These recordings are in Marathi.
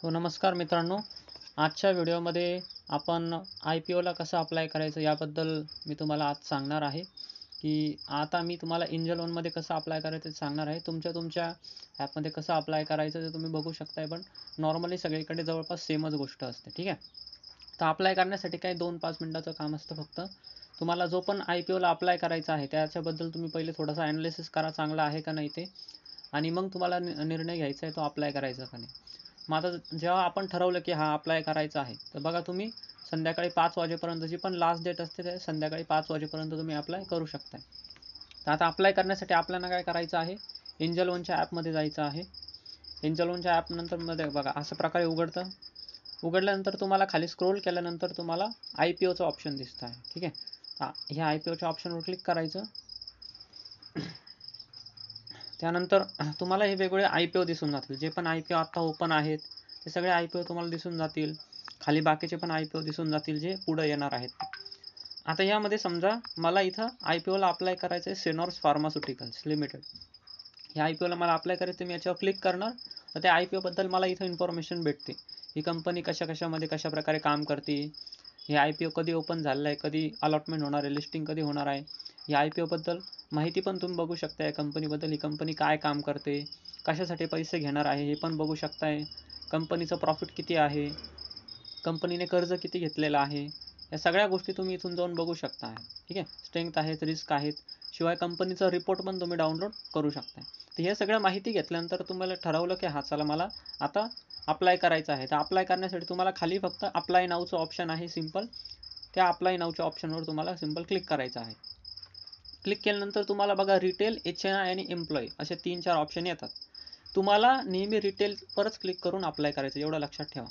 हो, नमस्कार मित्रांनो. आजच्या व्हिडिओमध्ये आपण IPOला कसं अप्लाय करायचं याबद्दल मी तुम्हाला आज सांगणार आहे, की आता मी तुम्हाला एंजल वनमध्ये कसं अप्लाय करायचं ते सांगणार आहे. तुमच्या ॲपमध्ये कसं अप्लाय करायचं ते तुम्ही बघू शकताय, पण नॉर्मली सगळीकडे जवळपास सेमच गोष्ट असते, ठीक आहे. तर अप्लाय करण्यासाठी काय 2-5 मिनिटाचं काम असतं फक्त. तुम्हाला जो पण IPOला अप्लाय करायचा आहे त्याच्याबद्दल तुम्ही पहिले थोडासा ॲनालिसिस करा, चांगला आहे का नाही ते, आणि मग तुम्हाला निर्णय घ्यायचा आहे तो अप्लाय करायचा का नाही. मग आता जेव्हा आपण ठरवलं की हा अप्लाय करायचा आहे, तर बघा तुम्ही संध्याकाळी 5 वाजेपर्यंतची पण लास्ट डेट असते, ते संध्याकाळी 5 वाजेपर्यंत तुम्ही अप्लाय करू शकताय. तर आता अप्लाय करण्यासाठी आपल्याला काय करायचं आहे, एंजल वनच्या ॲपमध्ये जायचं आहे. एंजल वनच्या ॲपनंतर मध्ये बघा असं प्रकारे उघडतं. उघडल्यानंतर तुम्हाला खाली स्क्रोल केल्यानंतर तुम्हाला IPOचं ऑप्शन दिसतं आहे, ठीक आहे. ह्या IPOच्या ऑप्शनवर क्लिक करायचं. त्यानंतर तुम्हाला हे वेगवेगळे IPO दिसून जातील. जे पण IPO आता ओपन आहेत ते सगळे IPO तुम्हाला दिसून जातील. खाली बाकीचे पण IPO दिसून जातील जे पुढे येणार आहेत. आता यामध्ये समजा मला इथं IPOला अप्लाय करायचं आहे सेनॉर्स फार्मास्युटिकल्स लिमिटेड. ह्या IPOला मला अप्लाय करायचं, मी याच्यावर क्लिक करणार तर त्या IPO बद्दल मला इथं इन्फॉर्मेशन भेटते. ही कंपनी कशामध्ये कशा प्रकारे काम करते, हे IPO कधी ओपन झालेलं आहे, कधी अलॉटमेंट होणार आहे, लिस्टिंग कधी होणार आहे, या IPO बद्दल माहिती पण तुम्ही बघू शकताय. कंपनीबद्दल, ही कंपनी काय काम करते, कशासाठी पैसे घेणार आहे हे पण बघू शकताय. कंपनीचं प्रॉफिट किती आहे, कंपनीने कर्ज किती घेतलेलं आहे, या सगळ्या गोष्टी तुम्ही इथून जाऊन बघू शकता आहे, ठीक आहे. स्ट्रेंथ आहेत, रिस्क आहेत, शिवाय कंपनीचा रिपोर्ट पण तुम्ही डाउनलोड करू शकताय. तर हे सगळं माहिती घेतल्यानंतर तुम्हाला ठरवलं की हा चला मला आता अप्लाय करायचं आहे. तर अप्लाय करण्यासाठी तुम्हाला खाली फक्त अप्लाय नाऊचं ऑप्शन आहे सिम्पल. त्या अप्लाय नाऊच्या ऑप्शनवर तुम्हाला सिम्पल क्लिक करायचं आहे. क्लिक केल्यानंतर तुम्हाला बघा रिटेल, HNI आणि एम्प्लॉई असे 3-4 ऑप्शन येतात. तुम्हाला नेहमी रिटेलवरच क्लिक करून अप्लाय करायचं, एवढं लक्षात ठेवा.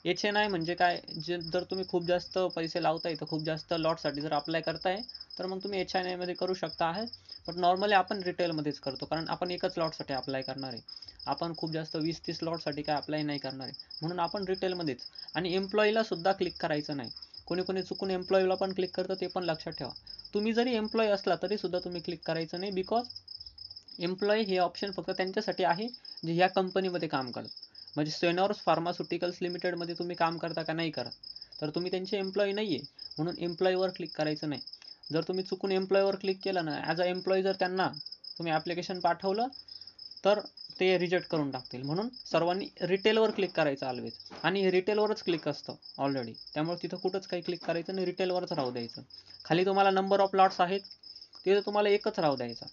HNI म्हणजे काय, जे जर तुम्ही खूप जास्त पैसे लावताय तर खूप जास्त लॉटसाठी जर अप्लाय करताय तर मग तुम्ही HNI मध्ये करू शकता आहे. बट नॉर्मली आपण रिटेलमध्येच करतो, कारण आपण एकच लॉटसाठी अप्लाय करणार आहे. आपण खूप जास्त 20-30 लॉटसाठी काय अप्लाय नाही करणार आहे, म्हणून आपण रिटेलमध्येच. आणि एम्प्लॉईला सुद्धा क्लिक करायचं नाही. कोणी चुकून एम्प्लॉईला पण क्लिक करतं, ते पण लक्षात ठेवा. तुम्ही जरी एम्प्लॉई असला तरी सुद्धा तुम्ही क्लिक करायचं नाही, बिकॉज एम्प्लॉई हे ऑप्शन फक्त त्यांच्यासाठी आहे जे ह्या कंपनीमध्ये काम करतात. म्हणजे सेनॉर्स फार्मास्युटिकल्स लिमिटेडमध्ये तुम्ही काम करता का नाही करत, तर तुम्ही त्यांचे एम्प्लॉई नाही आहे, म्हणून एम्प्लॉईवर क्लिक करायचं नाही. जर तुम्ही चुकून एम्प्लॉईवर क्लिक केलं ना, ॲज अ एम्प्लॉई जर त्यांना तुम्ही ॲप्लिकेशन पाठवलं तर ते रिजेक्ट करून टाकतील. म्हणून सर्वांनी रिटेलवर क्लिक करायचं ऑलवेज. आणि हे रिटेलवरच क्लिक असतं ऑलरेडी, त्यामुळे तिथं कुठंच काही क्लिक करायचं नाही, रिटेलवरच राहू द्यायचं. खाली तुम्हाला नंबर ऑफ लॉट्स आहेत, ते तुम्हाला एकच राहू द्यायचा,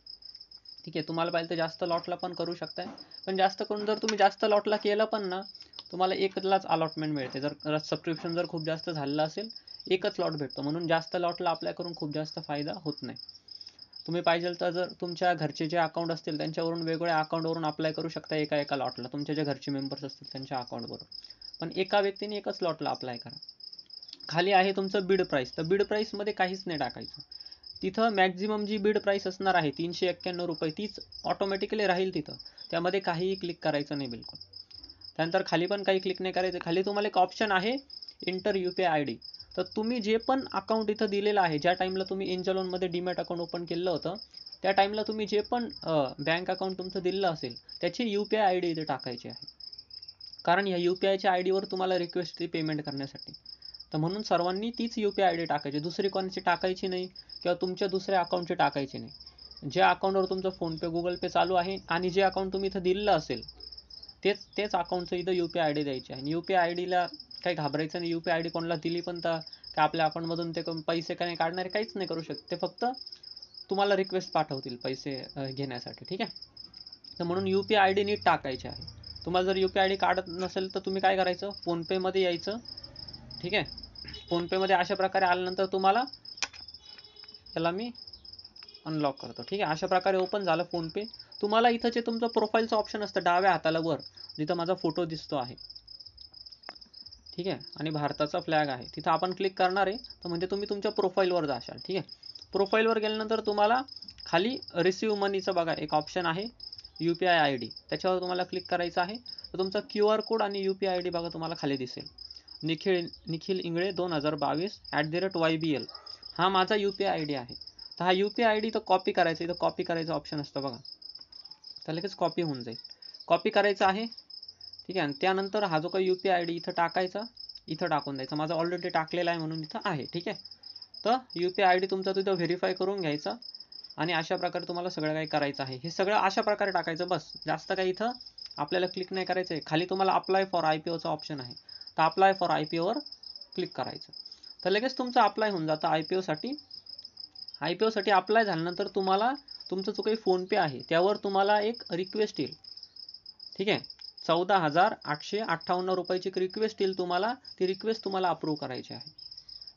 ठीक आहे. तुम्हाला पाहिजे तर जास्त लॉटला पण करू शकताय, पण जास्त करून जर तुम्ही जास्त लॉटला केलं पण ना, तुम्हाला एकलाच अलॉटमेंट मिळते. जर सबस्क्रिप्शन जर खूप जास्त झालेलं असेल, एकच लॉट भेटतो, म्हणून जास्त लॉटला अप्लाय करून खूप जास्त फायदा होत नाही. तुम्ही पाहिजे तर जर तुमच्या घरचे जे अकाउंट असतील त्यांच्यावरून वेगवेगळ्या अकाउंटवरून अप्लाय करू शकता एका लॉटला, तुमचे जे घरचे मेंबर्स असतील त्यांच्या अकाउंटवरून. पण एका व्यक्तीने एकच लॉटला अप्लाय करा. खाली आहे तुमचं बीड प्राईस, तर बीड प्राईसमध्ये काहीच नाही टाकायचं. तिथं मॅक्झिमम जी बीड प्राईस असणार आहे 391 रुपये, तीच ऑटोमॅटिकली राहील तिथं. त्यामध्ये काहीही क्लिक करायचं नाही बिलकुल. त्यानंतर खाली पण काही क्लिक नाही करायचं. खाली तुम्हाला एक ऑप्शन आहे एंटर UPI ID. तर तुम्ही जे पण अकाउंट इथं दिलेलं आहे, ज्या टाईमला तुम्ही एंजल वनमध्ये डीमॅट अकाउंट ओपन केलं होतं त्या टाईमला तुम्ही जे पण बँक अकाउंट तुमचं दिलेलं असेल त्याची UPI ID इथे टाकायची आहे, कारण या UPIच्या ID वर तुम्हाला रिक्वेस्ट ती पेमेंट करण्यासाठी. तर म्हणून सर्वांनी तीच UPI ID टाकायची, दुसरी कोणाची टाकायची नाही, किंवा तुमच्या दुसऱ्या अकाउंटची टाकायची नाही. ज्या अकाउंटवर तुमचं फोनपे, गुगल पे चालू आहे आणि जे अकाउंट तुम्ही इथं दिलेलं असेल तेच अकाउंटचं इथं UPI ID द्यायची आहे. आणि UPI ID ला काही घाबरायचं नाही. UPI ID कोणाला दिली पण तर काय आपल्या अकाउंटमधून ते पैसे काही काढणारे काहीच नाही करू शकत, ते फक्त तुम्हाला रिक्वेस्ट पाठवतील पैसे घेण्यासाठी, ठीक आहे. तर म्हणून UPI ID नीट टाकायची आहे. तुम्हाला जर UPI ID काढत नसेल तर तुम्ही काय करायचं, फोनपेमध्ये यायचं, ठीक आहे. फोनपेमध्ये अशा प्रकारे आल्यानंतर तुम्हाला, त्याला मी अनलॉक करतो, ठीक आहे. अशा प्रकारे ओपन झालं फोनपे. तुम्हाला इथं जे तुमचं प्रोफाईलचं ऑप्शन असतं डाव्या हाताला वर, जिथं माझा फोटो दिसतो आहे, ठीक आहे, आणि भारताचा फ्लॅग आहे, तिथं आपण क्लिक करणार आहे. तर म्हणजे तुम्ही तुमच्या प्रोफाईलवर जाशाल, ठीक आहे. प्रोफाईलवर गेल्यानंतर तुम्हाला खाली रिसीव्ह मनीचं बघा एक ऑप्शन आहे UPI ID, त्याच्यावर तुम्हाला क्लिक करायचं आहे. तर तुमचा QR कोड आणि UPI ID बघा तुम्हाला खाली दिसेल, निखिल इंगळे 2022@YBL, हा माझा UPI ID आहे. तर हा UPI ID तो कॉपी करायचा, इथं कॉपी करायचा ऑप्शन असतं बघा, तर लगेच कॉपी होऊन जाईल. कॉपी करायचं आहे. ठीक आहे. आणि त्यानंतर हा जो काही UPI ID इथं टाकायचा, इथं टाकून द्यायचा. माझा ऑलरेडी टाकलेला आहे म्हणून इथं आहे. ठीक आहे. तर UPI ID तुमचा तिथं व्हेरीफाय करून घ्यायचा आणि अशा प्रकारे तुम्हाला सगळं काही करायचं आहे. हे सगळं अशा प्रकारे टाकायचं बस. जास्त काही इथं आपल्याला क्लिक नाही करायचं आहे. खाली तुम्हाला अप्लाय फॉर IPOचा ऑप्शन आहे. तर अप्लाय फॉर IPOवर क्लिक करायचं. तर लगेच तुमचं अप्लाय होऊन जातं IPOसाठी. IPOसाठी अप्लाय झाल्यानंतर तुम्हाला तुमचा जो काही फोनपे आहे त्यावर तुम्हाला एक रिक्वेस्ट येईल. ठीक आहे. 14,858 रुपयाची एक रिक्वेस्ट येईल तुम्हाला. ती रिक्वेस्ट तुम्हाला अप्रूव्ह करायची आहे.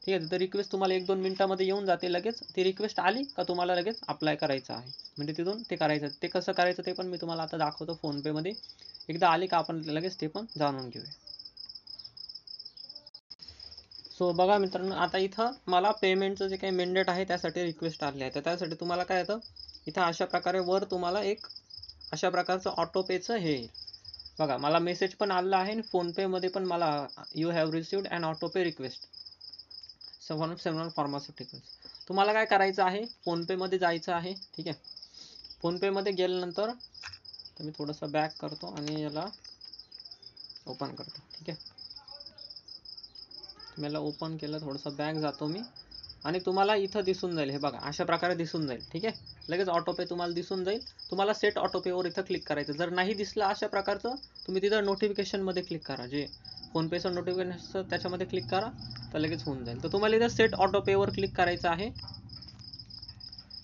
ठीक आहे. तर रिक्वेस्ट तुम्हाला 1-2 मिनिटामध्ये येऊन जाते. लगेच ती रिक्वेस्ट आली का तुम्हाला लगेच अप्लाय करायचं आहे. म्हणजे तिथून ते करायचं. ते कसं करायचं ते पण मी तुम्हाला आता दाखवतो फोनपेमध्ये. एकदा आली का आपण लगेच ते पण जाणून घेऊया. सो बघा मित्रांनो, आता इथं मला पेमेंटचं जे काही मेंडेट आहे त्यासाठी रिक्वेस्ट आली आहे. तर त्यासाठी तुम्हाला काय येतं, इथं अशा प्रकारे वर तुम्हाला एक अशा प्रकारचं ऑटोपेचं हे येईल. बघा मला मेसेज पण आलेला आहे आणि फोनपेमध्ये पण मला you have received an autopay request seven pharmaceuticals. तुम्हाला काय करायचं आहे, फोनपेमध्ये जायचं आहे. ठीक आहे. फोनपेमध्ये गेल्यानंतर तर मी थोडंसं बॅक करतो आणि याला ओपन करतो. ठीक आहे. मला ओपन केलं, थोडंसं बॅक जातो मी आणि तुम्हाला इथं दिसून जाईल. हे बघा अशा प्रकारे दिसून जाईल. ठीक आहे. लगेच ऑटोपे तुम्हाला दिसून जाईल. तुम्हाला सेट ऑटोपेवर इथं क्लिक करायचं. जर नाही दिसलं अशा प्रकारचं, तुम्ही तिथं नोटिफिकेशनमध्ये क्लिक करा. जे फोनपेचं नोटिफिकेशन असतं त्याच्यामध्ये क्लिक करा, तर लगेच होऊन जाईल. तर तुम्हाला इथं सेट ऑटोपेवर क्लिक करायचं आहे.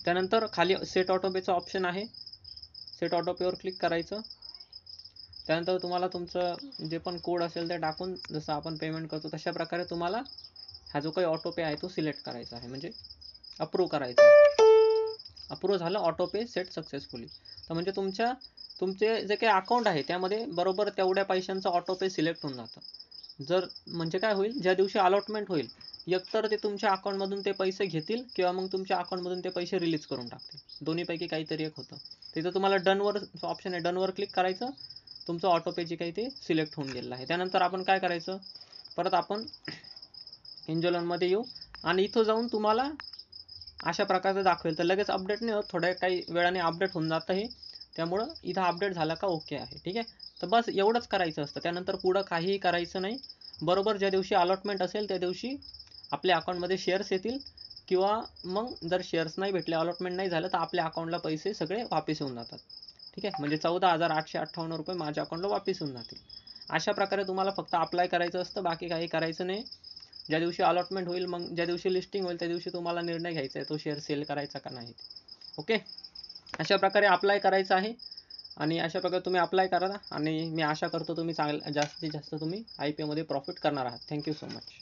त्यानंतर खाली सेट ऑटोपेचं ऑप्शन आहे. सेट ऑटोपेवर क्लिक करायचं. त्यानंतर तुम्हाला तुमचं जे पण कोड असेल ते टाकून, जसं आपण पेमेंट करतो तशा प्रकारे तुम्हाला हा जो काही ऑटोपे आहे तो सिलेक्ट करायचा आहे, म्हणजे अप्रूव्ह करायचा. अप्रूव्ह झालं, ऑटोपे सेट सक्सेसफुली. तर म्हणजे तुमचे जे काही अकाउंट आहे त्यामध्ये बरोबर तेवढ्या पैशांचं ऑटोपे सिलेक्ट होऊन जातं. जर म्हणजे काय होईल, ज्या दिवशी अलॉटमेंट होईल, एकतर ते तुमच्या अकाउंटमधून ते पैसे घेतील किंवा मग तुमच्या अकाउंटमधून ते पैसे रिलीज करून टाकतील. दोन्हीपैकी काहीतरी एक होतं. तिथं तुम्हाला डनवर ऑप्शन आहे, डनवर क्लिक करायचं. तुमचं ऑटोपे जे काही ते सिलेक्ट होऊन गेलेलं आहे. त्यानंतर आपण काय करायचं, परत आपण एन्जॉयमध्ये येऊ आणि इथं जाऊन तुम्हाला अशा प्रकारचं दाखवेल. तर लगेच अपडेट नाही होत, थोड्या काही वेळाने अपडेट होऊन जातं हे. त्यामुळं इथं अपडेट झाला का ओके आहे. ठीक आहे. तर बस एवढंच करायचं असतं. त्यानंतर पुढं काहीही करायचं नाही. बरोबर ज्या दिवशी अलॉटमेंट असेल त्या दिवशी आपल्या अकाउंटमध्ये शेअर्स येतील किंवा मग जर शेअर्स नाही भेटले, अलॉटमेंट नाही झालं, तर आपल्या अकाउंटला पैसे सगळे वापस येऊन जातात. ठीक आहे. म्हणजे 14,858 रुपये माझ्या अकाउंटला वापस येऊन जातील. अशा प्रकारे तुम्हाला फक्त अप्लाय करायचं असतं, बाकी काही करायचं नाही. ज्या दिवशी अलॉटमेंट होईल, मग ज्या दिवशी लिस्टिंग होईल त्या दिवशी तुम्हाला निर्णय घ्यायचा आहे तो शेअर सेल करायचा का नाही. ओके. अशा प्रकारे अप्लाय करायचं आहे आणि अशा प्रकारे तुम्ही अप्लाय करा आणि मी आशा करतो तुम्ही जास्तीत जास्त तुम्ही IPO मध्ये प्रॉफिट करणार आहात. Thank you so much.